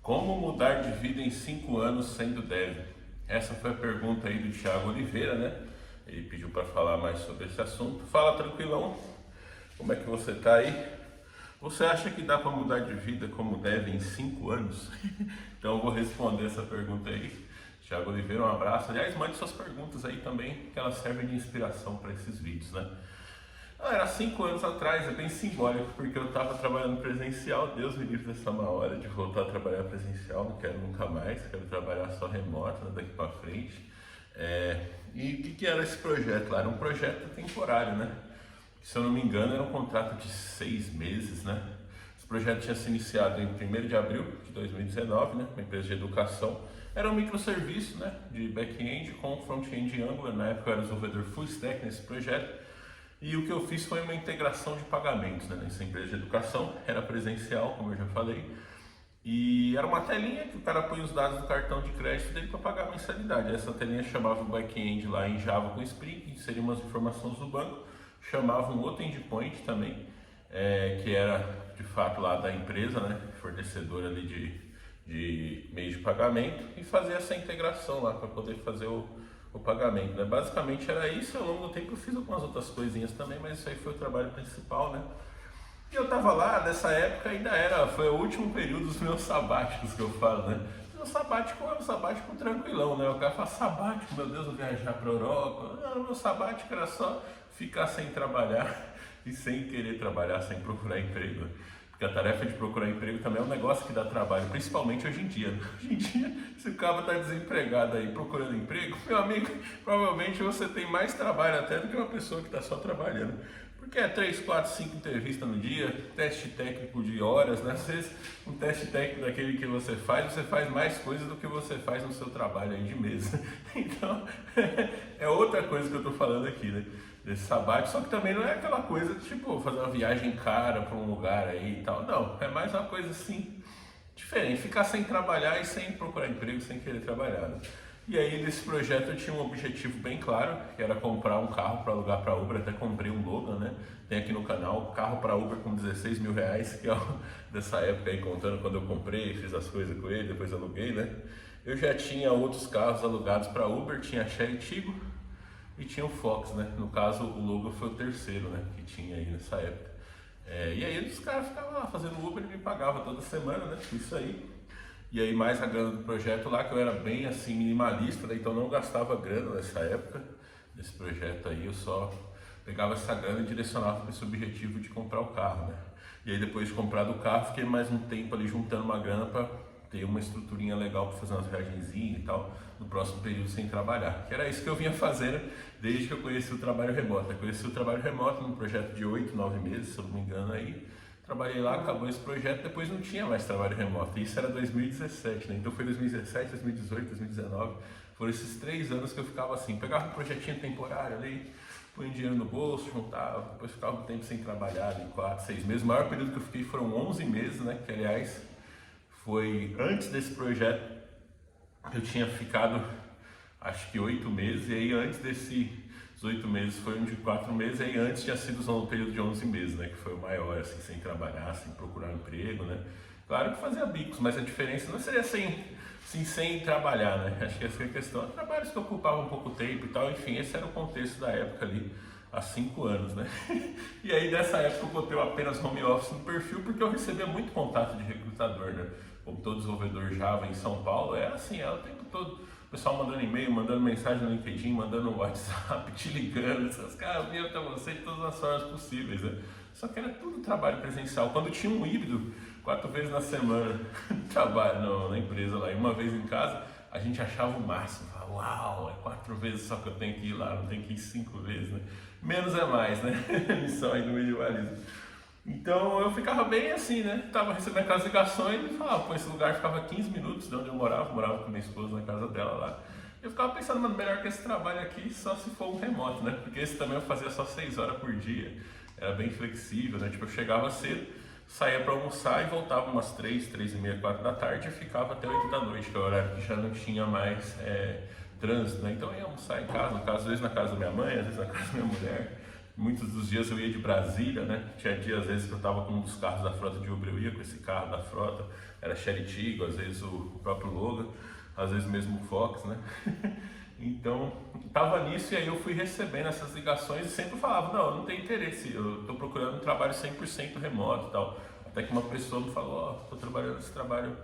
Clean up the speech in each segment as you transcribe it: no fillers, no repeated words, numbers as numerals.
Como mudar de vida em 5 anos sendo dev? Essa foi a pergunta aí do Thiago Oliveira, né? Ele pediu para falar mais sobre esse assunto. Fala tranquilão, como é que você tá aí? Você acha que dá para mudar de vida como dev em 5 anos? Então eu vou responder essa pergunta aí. Thiago Oliveira, um abraço. Aliás, mande suas perguntas aí também, que elas servem de inspiração para esses vídeos, né? Era 5 anos atrás, é bem simbólico, porque eu estava trabalhando presencial. Deus me livre dessa má hora de voltar a trabalhar presencial, não quero nunca mais, quero trabalhar só remoto, né, daqui para frente. E o que era esse projeto lá? Era um projeto temporário, né? Se eu não me engano, era um contrato de 6 meses, né? Esse projeto tinha se iniciado em 1º de abril de 2019, né? Uma empresa de educação. Era um microserviço, né? De back-end com front-end Angular. Na época eu era desenvolvedor full stack nesse projeto. E o que eu fiz foi uma integração de pagamentos, né? Nessa empresa de educação. Era presencial, como eu já falei. E era uma telinha que o cara põe os dados do cartão de crédito dele para pagar a mensalidade. Essa telinha chamava o back-end lá em Java com Spring, inseria umas informações do banco, chamava um outro endpoint também, que era de fato lá da empresa, né, fornecedora ali de meio de pagamento, e fazia essa integração lá para poder fazer o pagamento, né? Basicamente era isso. Ao longo do tempo eu fiz algumas outras coisinhas também, mas isso aí foi o trabalho principal, né? E eu tava lá, nessa época foi o último período dos meus sabáticos que eu falo, né? Meu sabático é um sabático tranquilão, né? O cara fala, sabático, meu Deus, eu viajar pra Europa. Não, meu sabático era só ficar sem trabalhar e sem querer trabalhar, sem procurar emprego. Porque a tarefa de procurar emprego também é um negócio que dá trabalho, principalmente hoje em dia. Hoje em dia, se o cara tá desempregado aí procurando emprego, meu amigo, provavelmente você tem mais trabalho até do que uma pessoa que está só trabalhando. Porque é 3, 4, 5 entrevistas no dia, teste técnico de horas, né? Às vezes um teste técnico daquele que você faz mais coisas do que você faz no seu trabalho aí de mesa. Então, é outra coisa que eu tô falando aqui, né? Desse sabático, só que também não é aquela coisa tipo fazer uma viagem cara para um lugar aí e tal. Não, é mais uma coisa assim, diferente, ficar sem trabalhar e sem procurar emprego, sem querer trabalhar, né? E aí nesse projeto eu tinha um objetivo bem claro, que era comprar um carro para alugar para Uber. Até comprei um Logan, né? Tem aqui no canal, carro para Uber com 16 mil reais, que é dessa época aí, contando quando eu comprei, fiz as coisas com ele, depois aluguei, né? Eu já tinha outros carros alugados para Uber, tinha a Chery Tiggo e tinha o Fox, né? No caso o Logan foi o terceiro, né? Que tinha aí nessa época. E aí os caras ficavam lá fazendo Uber e me pagavam toda semana, né? Isso aí. E aí mais a grana do projeto lá, que eu era bem assim minimalista, né? Então não gastava grana nessa época, nesse projeto aí, eu só pegava essa grana e direcionava para esse objetivo de comprar o carro, né? E aí depois de comprar o carro, fiquei mais um tempo ali juntando uma grana para ter uma estruturinha legal para fazer umas viagenzinhas e tal, no próximo período sem trabalhar. Que era isso que eu vinha fazendo desde que eu conheci o trabalho remoto. Eu conheci o trabalho remoto num projeto de 8, 9 meses, se eu não me engano aí. Trabalhei lá, acabou esse projeto, depois não tinha mais trabalho remoto. Isso era 2017, né? Então foi 2017, 2018, 2019. Foram esses 3 anos que eu ficava assim, pegava um projetinho temporário ali, põe dinheiro no bolso, juntava, depois ficava um tempo sem trabalhar, ali 4, 6 meses. O maior período que eu fiquei foram 11 meses, né? Que aliás foi antes desse projeto, eu tinha ficado acho que 8 meses, e aí antes desses 8 meses foi um de 4 meses, e aí antes tinha sido um período de 11 meses, né, que foi o maior, assim, sem trabalhar, sem procurar um emprego, né. Claro que fazia bicos, mas a diferença não seria sem trabalhar, né. Acho que essa é a questão. Trabalhos que ocupavam um pouco tempo e tal, enfim, esse era o contexto da época ali, há 5 anos, né. E aí dessa época eu botei apenas home office no perfil, porque eu recebia muito contato de recrutador, né. Como todo desenvolvedor Java em São Paulo, é assim, é o tempo todo. O pessoal mandando e-mail, mandando mensagem no LinkedIn, mandando no WhatsApp, te ligando, essas caras vinham até você de todas as formas possíveis, né? Só que era tudo trabalho presencial. Quando tinha um híbrido, 4 vezes na semana, trabalho na empresa lá, e uma vez em casa, a gente achava o máximo. Falava, uau, é 4 vezes só que eu tenho que ir lá, não tenho que ir 5 vezes, né? Menos é mais, né? Missão aí do medievalismo. Então eu ficava bem assim, né? Tava recebendo aquelas ligações e falava, pô, esse lugar ficava 15 minutos de onde eu morava com minha esposa na casa dela lá. Eu ficava pensando, mano, melhor que esse trabalho aqui só se for um remoto, né? Porque esse também eu fazia só 6 horas por dia, era bem flexível, né? Tipo, eu chegava cedo, saía para almoçar e voltava umas 3, 3h30, 4 da tarde e ficava até 8 da noite, que é o horário que já não tinha mais trânsito, né? Então eu ia almoçar em casa, às vezes na casa da minha mãe, às vezes na casa da minha mulher. Muitos dos dias eu ia de Brasília, né? Tinha dias, às vezes, que eu estava com um dos carros da frota de Uber, eu ia com esse carro da frota, era Chery Tiggo, às vezes o próprio Logan, às vezes mesmo o Fox, né? Então, estava nisso e aí eu fui recebendo essas ligações e sempre falava, não, eu não tenho interesse, eu estou procurando um trabalho 100% remoto e tal. Até que uma pessoa me falou, ó, estou trabalhando esse trabalho,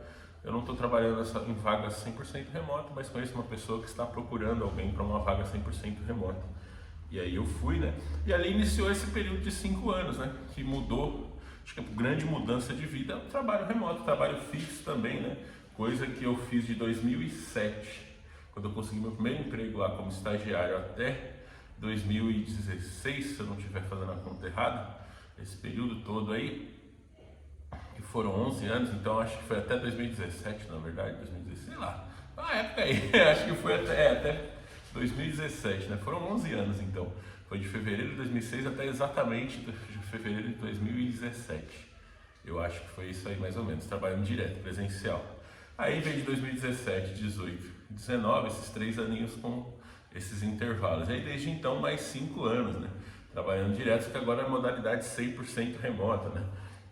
eu não estou trabalhando em vagas 100% remoto, mas conheço uma pessoa que está procurando alguém para uma vaga 100% remota. E aí eu fui, né? E ali iniciou esse período de 5 anos, né? Que mudou, acho que a grande mudança de vida é o trabalho remoto, trabalho fixo também, né? Coisa que eu fiz de 2007. Quando eu consegui meu primeiro emprego lá como estagiário até 2016, se eu não estiver fazendo a conta errada, esse período todo aí, que foram 11 anos, então acho que foi até 2017, na verdade, 2016, sei lá, na época aí, acho que foi até 2017, né? Foram 11 anos então, foi de fevereiro de 2006 até exatamente de fevereiro de 2017. Eu acho que foi isso aí mais ou menos, trabalhando direto, presencial. Aí veio de 2017, 18, 19, esses 3 aninhos com esses intervalos. Aí desde então mais 5 anos, né? Trabalhando direto, que agora é a modalidade 100% remota, né?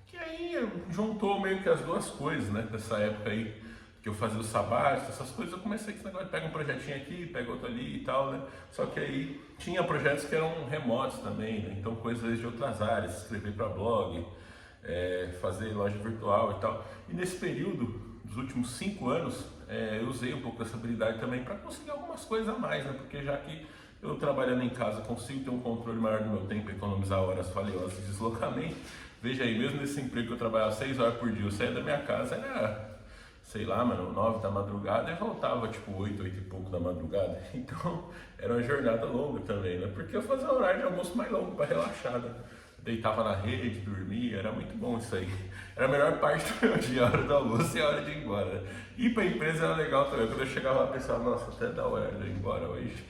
Que aí juntou meio que as duas coisas, né? Dessa época aí que eu fazia o sabático, essas coisas, eu comecei com esse negócio de pega um projetinho aqui, pega outro ali e tal, né? Só que aí tinha projetos que eram remotos também, né? Então coisas de outras áreas, escrever para blog, fazer loja virtual e tal. E nesse período dos últimos 5 anos, eu usei um pouco dessa habilidade também para conseguir algumas coisas a mais, né? Porque já que eu trabalhando em casa consigo ter um controle maior do meu tempo, economizar horas valiosas de deslocamento. Veja aí, mesmo nesse emprego que eu trabalhava 6 horas por dia, eu saía da minha casa, era, sei lá, mano, 9 da madrugada e voltava tipo 8 e pouco da madrugada. Então era uma jornada longa também, né? Porque eu fazia um horário de almoço mais longo para relaxar, né? Deitava na rede, dormia, era muito bom isso aí. Era a melhor parte do meu dia, a hora do almoço e a hora de ir embora, né? Ir pra empresa era legal também, quando eu chegava lá, pensava, nossa, até da hora de ir embora hoje.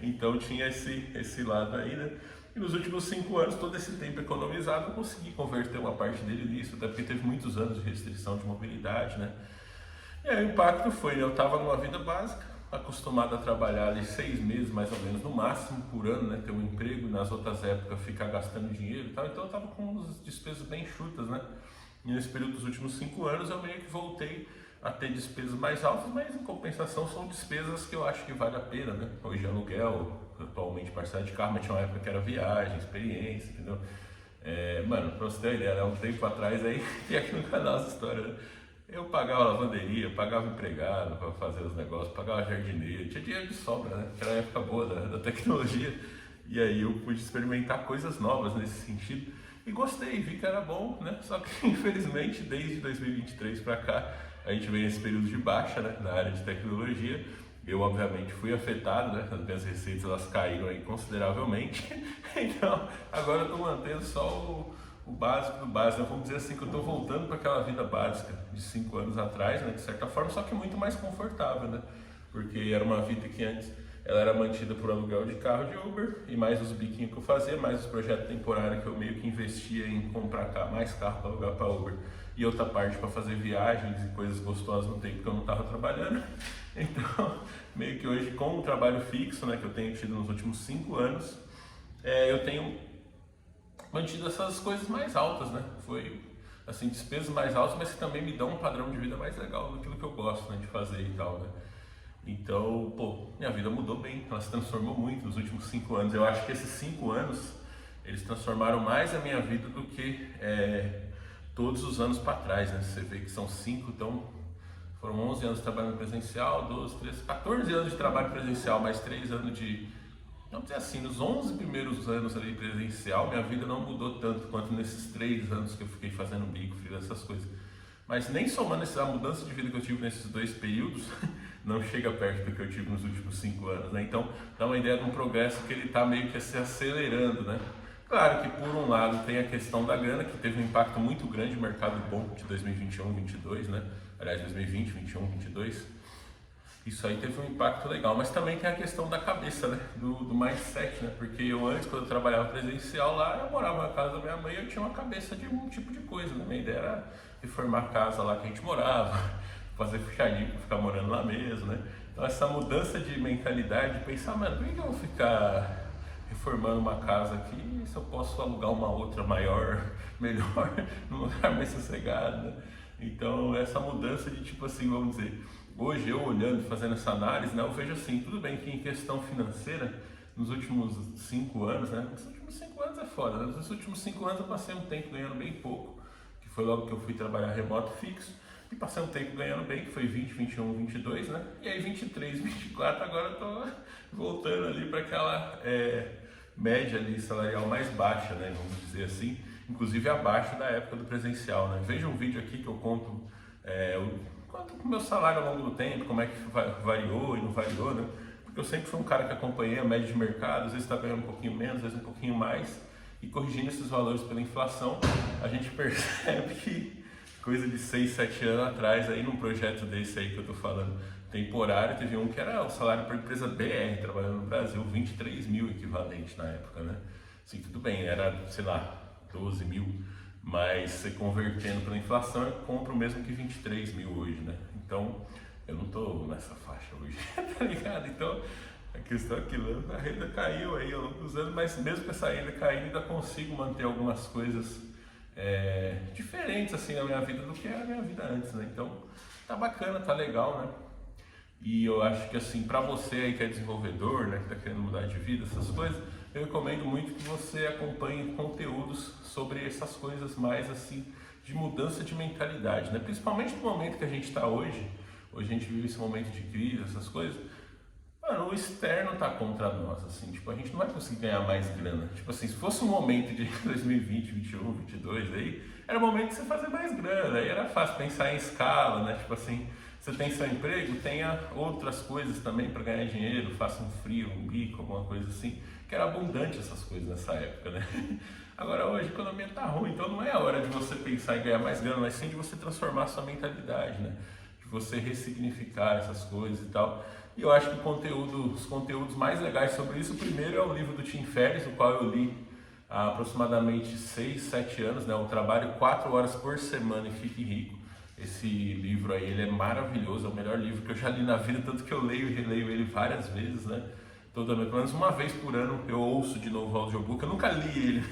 Então tinha esse lado aí, né? E nos últimos 5 anos, todo esse tempo economizado, eu consegui converter uma parte dele nisso, até porque teve muitos anos de restrição de mobilidade, né? E aí o impacto foi, né? Eu estava numa vida básica, acostumado a trabalhar ali 6 meses mais ou menos no máximo por ano, né, ter um emprego, nas outras épocas ficar gastando dinheiro e tal, então eu estava com umas despesas bem enxutas, né, e nesse período dos últimos 5 anos eu meio que voltei a ter despesas mais altas, mas em compensação são despesas que eu acho que vale a pena, né, hoje aluguel, atualmente parcela de carro, mas tinha uma época que era viagem, experiência, entendeu, mano, pra você ter uma ideia, né, um tempo atrás aí, e aqui no canal essa história, né? Eu pagava lavanderia, pagava empregado para fazer os negócios, pagava jardineiro, tinha dinheiro de sobra, né? Era a época boa da tecnologia. E aí eu pude experimentar coisas novas nesse sentido. E gostei, vi que era bom, né? Só que infelizmente desde 2023 para cá, a gente vem nesse período de baixa, né? Na área de tecnologia. Eu obviamente fui afetado, né? As minhas receitas elas caíram aí consideravelmente. Então agora eu estou mantendo só o básico do básico, né? Vamos dizer assim que eu estou voltando para aquela vida básica de 5 anos atrás, né? De certa forma, só que muito mais confortável, né? Porque era uma vida que antes ela era mantida por aluguel de carro de Uber e mais os biquinhos que eu fazia, mais os projetos temporários que eu meio que investia em comprar mais carro para alugar para Uber e outra parte para fazer viagens e coisas gostosas no tempo que eu não estava trabalhando. Então, meio que hoje com o trabalho fixo, né, que eu tenho tido nos últimos 5 anos, eu tenho mantido essas coisas mais altas, né? Foi assim, despesas mais altas, mas que também me dão um padrão de vida mais legal daquilo que eu gosto, né, de fazer e tal, né? Então, pô, minha vida mudou bem, ela se transformou muito nos últimos 5 anos. Eu acho que esses 5 anos, eles transformaram mais a minha vida do que todos os anos para trás, né? Você vê que são 5, então foram 11 anos trabalhando presencial, 12, 13, 14 anos de trabalho presencial, mais 3 anos de... Vamos dizer assim, nos 11 primeiros anos ali presencial, minha vida não mudou tanto quanto nesses 3 anos que eu fiquei fazendo bico, fiz essas coisas. Mas nem somando a mudança de vida que eu tive nesses 2 períodos, não chega perto do que eu tive nos últimos 5 anos, né? Então, dá uma ideia de um progresso que ele está meio que se acelerando, né? Claro que, por um lado, tem a questão da grana, que teve um impacto muito grande no mercado bom de 2021 e 2022, né? Aliás, 2020, 2021, 2022. Isso aí teve um impacto legal, mas também tem a questão da cabeça, né? Do mindset, né? Porque eu antes, quando eu trabalhava presencial lá, eu morava na casa da minha mãe e eu tinha uma cabeça de um tipo de coisa, né? Minha ideia era reformar a casa lá que a gente morava, fazer fechadinho, ficar morando lá mesmo, né? Então essa mudança de mentalidade, de pensar, mano, por que eu vou ficar reformando uma casa aqui, se eu posso alugar uma outra maior, melhor, num lugar mais sossegado, né? Então essa mudança de tipo assim, vamos dizer, hoje eu olhando, fazendo essa análise, né, eu vejo assim, tudo bem que em questão financeira, nos últimos 5 anos, né, nos últimos 5 anos é foda, né? Nos últimos 5 anos eu passei um tempo ganhando bem pouco, que foi logo que eu fui trabalhar remoto fixo, e passei um tempo ganhando bem, que foi 20, 21, 22, né, e aí 23, 24, agora eu tô voltando ali para aquela média ali salarial mais baixa, né, vamos dizer assim, inclusive abaixo da época do presencial, né. Veja um vídeo aqui que eu conto quanto o meu salário ao longo do tempo, como é que variou e não variou, né? Porque eu sempre fui um cara que acompanhei a média de mercado, às vezes está ganhando um pouquinho menos, às vezes um pouquinho mais, e corrigindo esses valores pela inflação, a gente percebe que coisa de 6, 7 anos atrás, aí num projeto desse aí que eu estou falando, temporário, teve um que era o salário para a empresa BR, trabalhando no Brasil, 23 mil equivalente na época, né? Assim, tudo bem, era, sei lá, 12 mil, mas você convertendo pela inflação, eu compro o mesmo que 23 mil hoje, né? Então, eu não tô nessa faixa hoje, tá ligado? Então, a questão é que a renda caiu aí ao longo dos anos, mas mesmo com essa renda caindo, ainda consigo manter algumas coisas diferentes assim na minha vida do que era a minha vida antes, né? Então, tá bacana, tá legal, né? E eu acho que assim, para você aí que é desenvolvedor, né, que está querendo mudar de vida, essas coisas, eu recomendo muito que você acompanhe conteúdos sobre essas coisas mais assim, de mudança de mentalidade, né? Principalmente no momento que a gente está hoje a gente vive esse momento de crise, essas coisas, mano, o externo tá contra nós, assim, tipo, a gente não vai conseguir ganhar mais grana. Tipo assim, se fosse um momento de 2020, 21, 22 aí, era o momento de você fazer mais grana, aí era fácil pensar em escala, né? Tipo assim, você tem seu emprego, tenha outras coisas também para ganhar dinheiro, faça um frio, um bico, alguma coisa assim, que era abundante essas coisas nessa época, né? Agora hoje a economia tá ruim, então não é a hora de você pensar em ganhar mais grana, mas sim de você transformar a sua mentalidade, né? De você ressignificar essas coisas e tal. E eu acho que os conteúdos mais legais sobre isso, o primeiro é o livro do Tim Ferriss, o qual eu li há aproximadamente 6, 7 anos, né? Eu trabalho 4 horas por semana e fique rico. Esse livro aí, ele é maravilhoso, é o melhor livro que eu já li na vida, tanto que eu leio e releio ele várias vezes, né? Pelo menos uma vez por ano eu ouço de novo o audiobook, eu nunca li ele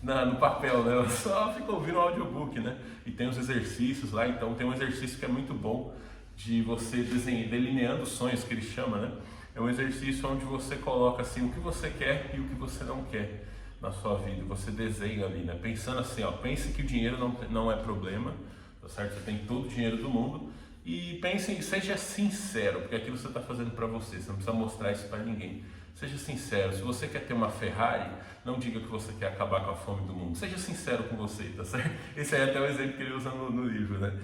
no papel, né? Eu só fico ouvindo o audiobook, né? E tem os exercícios lá, então tem um exercício que é muito bom de você delineando sonhos, que ele chama, né? É um exercício onde você coloca assim o que você quer e o que você não quer na sua vida, você desenha ali, né? Pensando assim, ó, pense que o dinheiro não é problema, tá certo? Você tem todo o dinheiro do mundo e pense, seja sincero, porque aquilo você está fazendo para você, você não precisa mostrar isso para ninguém. Seja sincero, se você quer ter uma Ferrari, não diga que você quer acabar com a fome do mundo, seja sincero com você, tá certo? Esse aí é até o exemplo que ele usa no livro, né?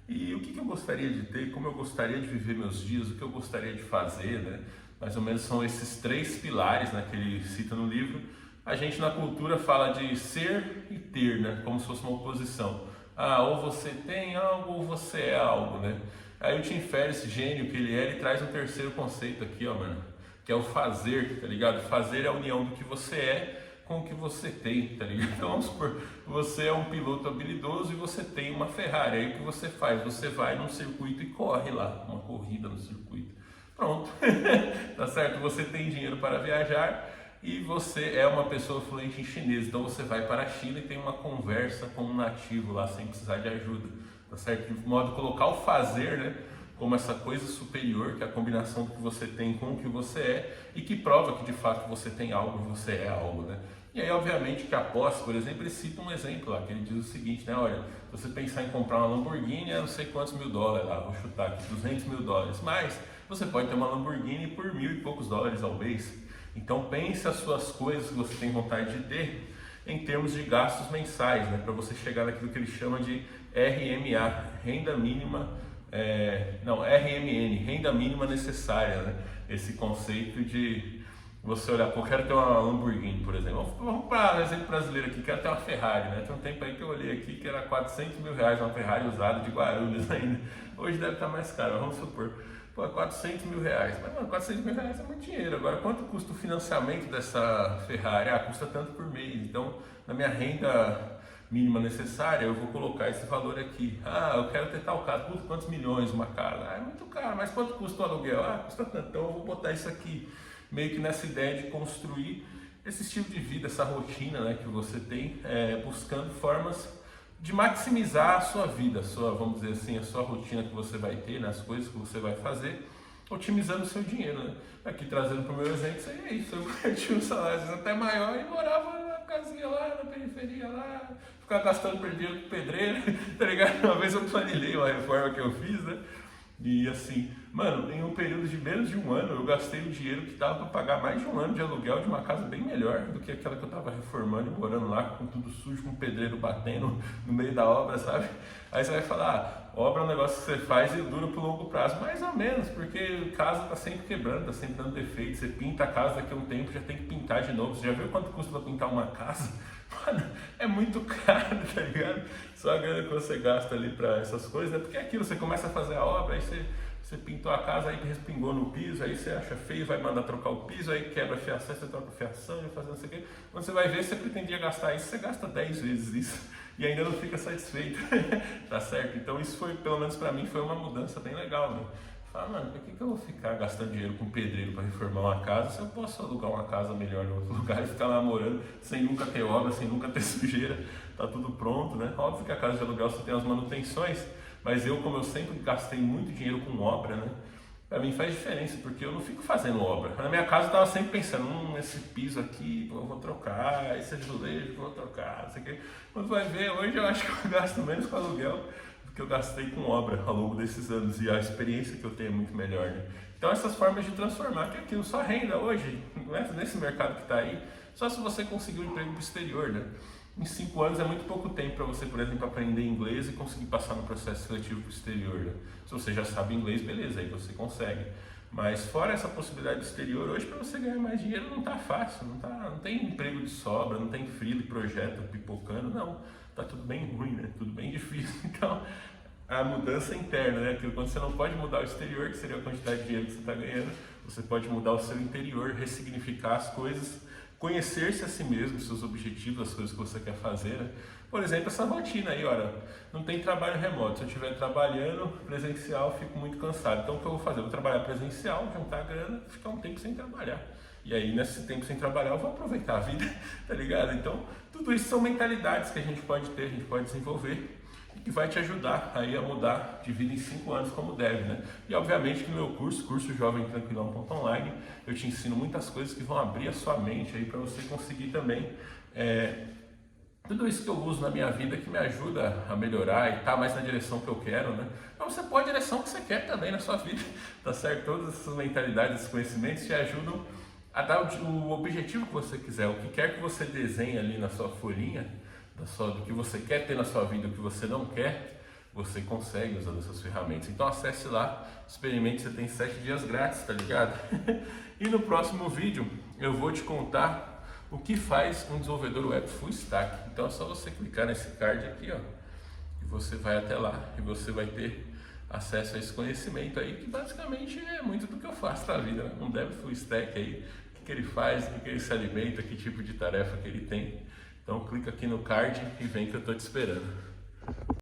E o que eu gostaria de ter, como eu gostaria de viver meus dias, o que eu gostaria de fazer, né? Mais ou menos são esses 3 pilares, né, que ele cita no livro. A gente na cultura fala de ser e ter, né, como se fosse uma oposição. Ah, ou você tem algo ou você é algo, né? Aí o Tim Ferriss, gênio que ele traz um terceiro conceito aqui, ó, mano, que é o fazer, tá ligado? Fazer é a união do que você é com o que você tem, tá ligado? Então vamos supor, você é um piloto habilidoso e você tem uma Ferrari, aí o que você faz? Você vai num circuito e corre lá, uma corrida no circuito. Pronto, tá certo? Você tem dinheiro para viajar e você é uma pessoa fluente em chinês, então você vai para a China e tem uma conversa com um nativo lá sem precisar de ajuda, tá certo? De modo a colocar o fazer, né, como essa coisa superior, que é a combinação do que você tem com o que você é e que prova que de fato você tem algo e você é algo, né? E aí, obviamente, que a Porsche, por exemplo, ele cita um exemplo lá, que ele diz o seguinte, né? Olha, se você pensar em comprar uma Lamborghini, é não sei quantos mil dólares lá, vou chutar aqui, 200 mil dólares, mas você pode ter uma Lamborghini por $1.000 e poucos ao mês. Então pense as suas coisas que você tem vontade de ter em termos de gastos mensais, né? Para você chegar naquilo que ele chama de RMA, renda mínima, RMN, renda mínima necessária, né? Esse conceito de você olhar, pô, eu quero ter uma Lamborghini, por exemplo. Vamos para um exemplo brasileiro aqui, quero ter uma Ferrari, né? Tem um tempo aí que eu olhei aqui que era R$400 mil uma Ferrari usada de Guarulhos ainda. Hoje deve estar mais caro, vamos supor. Pô, R$400 mil. Mas, mano, R$400 mil é muito dinheiro. Agora, quanto custa o financiamento dessa Ferrari? Ah, custa tanto por mês. Então, na minha renda mínima necessária, eu vou colocar esse valor aqui. Ah, eu quero ter tal casa. Custa quantos milhões uma casa? Ah, é muito caro. Mas quanto custa o aluguel? Ah, custa tanto. Então, eu vou botar isso aqui. Meio que nessa ideia de construir esse estilo de vida, essa rotina, né, que você tem, buscando formas de maximizar a sua vida, vamos dizer assim, a sua rotina que você vai ter, né, as coisas que você vai fazer, otimizando o seu dinheiro, né? Aqui trazendo para o meu exemplo, isso aí é isso, eu tinha um salário às vezes até maior e morava na casinha lá, na periferia lá, ficava gastando dinheiro com pedreiro, tá ligado? Uma vez eu planilhei uma reforma que eu fiz, né? E assim, mano, em um período de menos de um ano, eu gastei o dinheiro que dava para pagar mais de um ano de aluguel de uma casa bem melhor do que aquela que eu tava reformando e morando lá, com tudo sujo, com o pedreiro batendo no meio da obra, sabe? Aí você vai falar, obra é um negócio que você faz e dura pro longo prazo, mais ou menos, porque casa tá sempre quebrando, tá sempre dando defeito, você pinta a casa daqui a um tempo, já tem que pintar de novo, você já viu quanto custa pra pintar uma casa? Mano, é muito caro, tá ligado? Só a grana que você gasta ali pra essas coisas, né? Porque é aquilo, você começa a fazer a obra, aí você pintou a casa, aí respingou no piso, aí você acha feio, vai mandar trocar o piso, aí quebra a fiação, você troca a fiação, vai fazer não sei o quê. Quando você vai ver, você pretendia gastar isso, você gasta 10 vezes isso e ainda não fica satisfeito, tá certo? Então isso foi, pelo menos pra mim, foi uma mudança bem legal, né? Fala, mano, por que eu vou ficar gastando dinheiro com pedreiro para reformar uma casa se eu posso alugar uma casa melhor em outro lugar e ficar lá morando sem nunca ter obra, sem nunca ter sujeira, tá tudo pronto, né? Óbvio que a casa de aluguel só tem as manutenções, mas eu, como eu sempre gastei muito dinheiro com obra, né? Pra mim faz diferença, porque eu não fico fazendo obra. Na minha casa eu tava sempre pensando, esse piso aqui eu vou trocar, esse azulejo eu vou trocar, não sei o quê. Quando vai ver, hoje eu acho que eu gasto menos com aluguel que eu gastei com obra ao longo desses anos e a experiência que eu tenho é muito melhor, né? Então essas formas de transformar, que aquilo só renda hoje, nesse mercado que está aí, só se você conseguir um emprego pro exterior, né? Em 5 anos é muito pouco tempo para você, por exemplo, aprender inglês e conseguir passar no processo seletivo pro exterior, né? Se você já sabe inglês, beleza, aí você consegue. Mas fora essa possibilidade do exterior, hoje para você ganhar mais dinheiro não tá fácil, não tem emprego de sobra, não tem freela, projeto pipocando, não. Tá tudo bem ruim, né? Tudo bem difícil. Então, a mudança interna, né? Aquilo, quando você não pode mudar o exterior, que seria a quantidade de dinheiro que você está ganhando, você pode mudar o seu interior, ressignificar as coisas, conhecer-se a si mesmo, seus objetivos, as coisas que você quer fazer, né? Por exemplo, essa rotina aí, olha, não tem trabalho remoto. Se eu estiver trabalhando presencial, eu fico muito cansado. Então, o que eu vou fazer? Eu vou trabalhar presencial, juntar a grana, ficar um tempo sem trabalhar. E aí, nesse tempo sem trabalhar, eu vou aproveitar a vida, tá ligado? Então, tudo isso são mentalidades que a gente pode ter, a gente pode desenvolver e que vai te ajudar aí a mudar de vida em 5 anos como deve, né? E obviamente que no meu curso Jovem Tranquilão.online, eu te ensino muitas coisas que vão abrir a sua mente aí para você conseguir também tudo isso que eu uso na minha vida que me ajuda a melhorar e tá mais na direção que eu quero, né? Então você pode a direção que você quer também na sua vida, tá certo? Todas essas mentalidades, esses conhecimentos te ajudam a dar o objetivo que você quiser, o que quer que você desenhe ali na sua folhinha, do que você quer ter na sua vida, o que você não quer, você consegue usando essas ferramentas. Então acesse lá, experimente, você tem 7 dias grátis, tá ligado? E no próximo vídeo eu vou te contar o que faz um desenvolvedor web full stack. Então é só você clicar nesse card aqui, ó, e você vai até lá e você vai ter acesso a esse conhecimento aí, que basicamente é muito do que eu faço na vida, né? Um dev full stack aí, o que ele faz, o que ele se alimenta, que tipo de tarefa que ele tem. Então clica aqui no card e vem que eu tô te esperando.